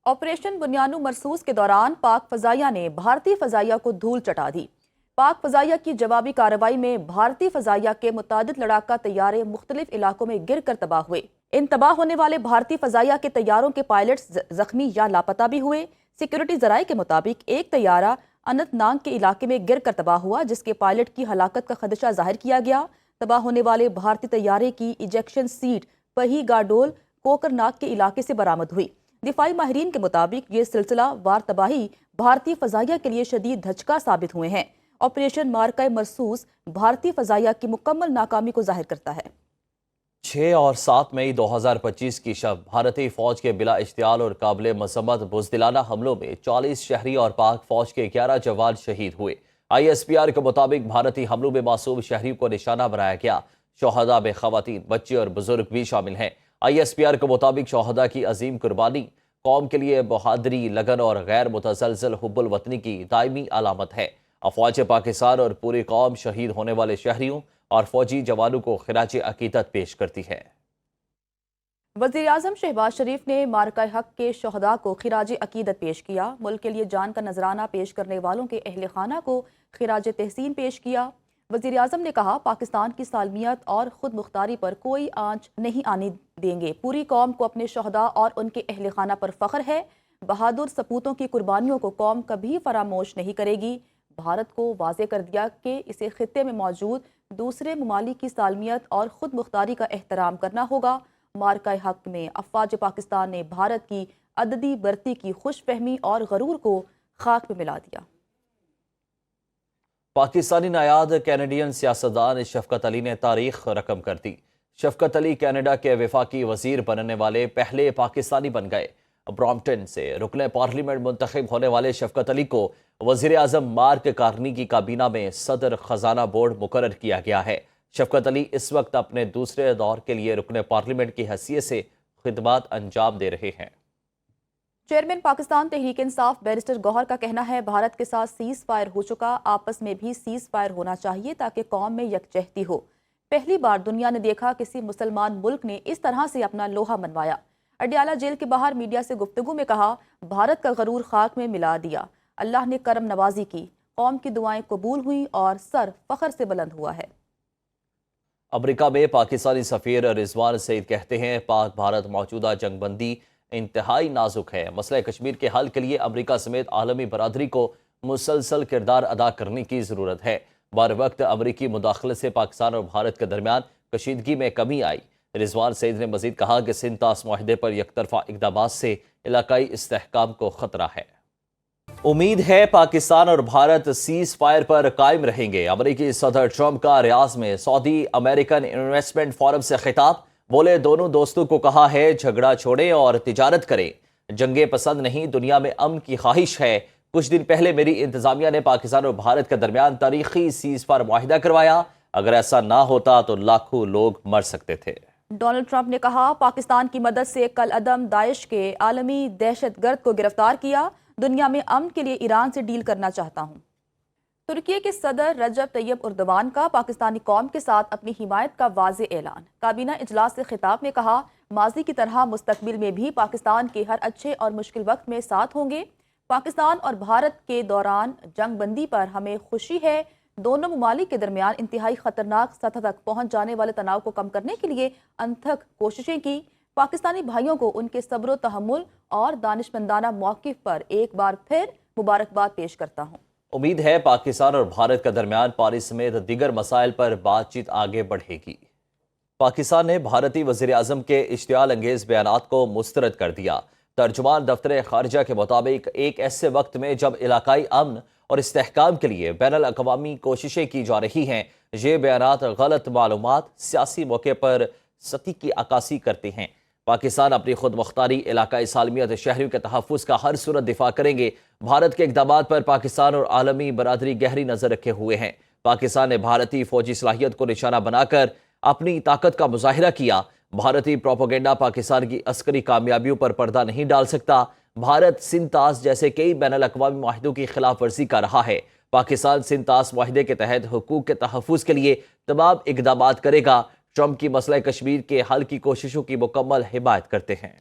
Operation बुनियानु मरसूस के दौरान पाक फजाइया ने भारतीय फजाइया को धूल चटा दी। पाक फजाइया की जवाबी कार्रवाई में भारतीय फजाइया के मुतादिद लड़ाका तैयारे मुख्तलिफ इलाकों में गिर कर तबाह हुए। इन तबाह होने वाले भारतीय फजाइया के तैयारों के पायलट्स जख्मी या लापता भी हुए। सिक्योरिटी जराये के मुताबिक एक तैयारा अनंतनाग के इलाके में गिर कर तबाह हुआ, जिसके पायलट की हलाकत का खदशा जाहिर किया गया। तबाह होने वाले भारतीय तैयारे की इजेक्शन सीट पही गाडोल कोकरनाग के इलाके से बरामद हुई। दिफाई माहिरीन के मुताबिक ये सिलसिला वार तबाही भारतीय फजाइया के लिए शदीद धचका साबित हुए हैं। ऑपरेशन मार्का मरसूस भारतीय फजाइया की मुकम्मल नाकामी को जाहिर करता है। 6 और 7 मई 2025 की शब भारतीय फौज के बिला इश्तियाल और काबिल मजम्मत बुज़दिलाना हमलों में 40 शहरी और पाक फौज के 11 जवान शहीद हुए। ISPR के मुताबिक भारतीय हमलों में मासूम शहरियों को निशाना बनाया गया। शोहदा में खवातीन, बच्चे और बुजुर्ग भी शामिल हैं। ISPR के मुताबिक शोहदा की अजीम कुर्बानी कौम के लिए बहादरी, लगन और गैर मुतसलसल हुब्बुल वतनी की दायमी अलामत है। अफवाज पाकिस्तान और पूरी कौम शहीद होने वाले शहरियों और फौजी जवानों को खिराज अकीदत पेश करती है। वज़ीर आज़म शहबाज शरीफ ने मार्का हक के शोहदा को खिराज अकीदत पेश किया। मुल्क के लिए जान का नजराना पेश करने वालों के अहले खाना को खिराज तहसीन पेश किया। वज़ीर आज़म ने कहा, पाकिस्तान की सालमियत और खुद मुख्तारी पर कोई आंच नहीं आने देंगे। पूरी कौम को अपने शोहदा और उनके अहले खाना पर फख्र है। बहादुर सपूतों की कुर्बानियों को कौम कभी फरामोश नहीं करेगी। भारत को वाज़े कर दिया कि इसे खित्ते में मौजूद दूसरे ममालिक की सालमियत और खुद मुख्तारी का एहतराम करना होगा। मार्का हक में अफवाज पाकिस्तान ने भारत की अददी बरती की खुशफहमी और गरूर को खाक में मिला दिया। पाकिस्तानी नायाद कैनेडियन सियासतदान शफकत अली ने तारीख रकम कर दी। शफकत अली कनाडा के वफाकी वजीर बनने वाले पहले पाकिस्तानी बन गए। ब्रॉम्पटन से रुकने पार्लियामेंट मुंतखब होने वाले शफकत अली को वजीर आज़म मार्क कार्नी की काबीना में सदर खजाना बोर्ड मुकर्रर किया गया है। शफकत अली इस वक्त अपने दूसरे दौर के लिए रुकने पार्लियामेंट की हैसियत से खिदमत अंजाम दे रहे हैं। चेयरमैन पाकिस्तान तहरीक इंसाफ बैरिस्टर गौहर का कहना है, भारत के साथ सीज फायर हो चुका, आपस में भी सीज फायर होना चाहिए ताकि कौम में यकजहती हो। पहली बार दुनिया ने देखा किसी मुसलमान मुल्क ने इस तरह से अपना लोहा मनवाया। अडियाला जेल के बाहर मीडिया से गुफ्तगू में कहा, भारत का गरूर खाक में मिला दिया। अल्लाह ने करम नवाजी की, कौम की दुआएं कबूल हुई और सर फख्र से बुलंद हुआ है। अमेरिका में पाकिस्तानी सफीर रिजवान सईद कहते हैं, पाक भारत मौजूदा जंगबंदी इंतहाई नाजुक है। मसला कश्मीर के हल के लिए अमेरिका समेत आलमी बरादरी को मुसलसल किरदार अदा करने की ज़रूरत है। बर वक्त अमरीकी मुदाखलत से पाकिस्तान और भारत के दरमियान कशीदगी में कमी आई। रिजवान सईद ने मजीद कहा कि सिंध तास मुआहदे पर यकतरफा इक़दामात से इलाकाई इस्तेहकाम को खतरा है। उम्मीद है पाकिस्तान और भारत सीज फायर पर कायम रहेंगे। अमरीकी सदर ट्रंप का रियाज में सऊदी अमेरिकन इन्वेस्टमेंट फोरम से खिताब। बोले, दोनों दोस्तों को कहा है झगड़ा छोड़ें और तिजारत करें। जंगे पसंद नहीं, दुनिया में अमन की ख्वाहिश है। कुछ दिन पहले मेरी इंतजामिया ने पाकिस्तान और भारत के दरमियान तारीखी सीज फायर मुआहिदा करवाया। अगर ऐसा ना होता तो लाखों लोग मर सकते थे। डोनाल्ड ट्रंप ने कहा, पाकिस्तान की मदद से कल अदम दाइश के आलमी दहशतगर्द को गिरफ्तार किया। दुनिया में अमन के लिए ईरान से डील करना चाहता हूँ। तुर्की के सदर रजब तैयब उर्दवान का पाकिस्तानी कौम के साथ अपनी हिमायत का वाज़े ऐलान। काबीना इजलास से खिताब में कहा, माजी की तरह मुस्तकबिल में भी पाकिस्तान के हर अच्छे और मुश्किल वक्त में साथ होंगे। पाकिस्तान और भारत के दौरान जंग बंदी पर हमें खुशी है। दोनों ममालिक के दरमियान इंतहाई खतरनाक सतह तक पहुंच जाने वाले तनाव को कम करने के लिए अनथक कोशिशें की। पाकिस्तानी भाइयों को उनके सब्र तहम्मुल और दानिशमंदाना मौक़िफ़ पर एक बार फिर मुबारकबाद पेश करता हूँ। उम्मीद है पाकिस्तान और भारत के दरमियान पानी समेत दीगर मसाइल पर बातचीत आगे बढ़ेगी। पाकिस्तान ने भारतीय वज़ीर आज़म के इश्तियाल अंगेज़ बयानात को मुस्तरद कर दिया। तर्जुमान दफ्तर खारजा के मुताबिक एक ऐसे वक्त में जब इलाकाई अमन और इस्तेहकाम के लिए बैनुल अक़वामी कोशिशें की जा रही हैं, ये बयानात गलत मालूमात सियासी मौके पर सती की अक्कासी करते हैं। पाकिस्तान अपनी खुद मुख्तारी, इलाकाई सालमियत, शहरियों के तहफ़्फ़ुज़ का हर सूरत दिफा करेंगे। भारत के इक़दामात पर पाकिस्तान और आलमी बरादरी गहरी नज़र रखे हुए हैं। पाकिस्तान ने भारतीय फ़ौजी सलाहियत को निशाना बनाकर अपनी ताकत का मुज़ाहिरा किया। भारतीय प्रोपेगेंडा पाकिस्तान की अस्करी कामयाबियों पर पर्दा नहीं डाल सकता। भारत सिंध तास जैसे कई बैनुल अक़वामी मुआहिदों की खिलाफ वर्जी कर रहा है। पाकिस्तान सिंध तास मुआहिदे के तहत हुकूक के तहफ़्फ़ुज़ के लिए तमाम इक़दामात करेगा। ट्रंप की मसला कश्मीर के हल की कोशिशों की मुकम्मल हिमायत करते हैं।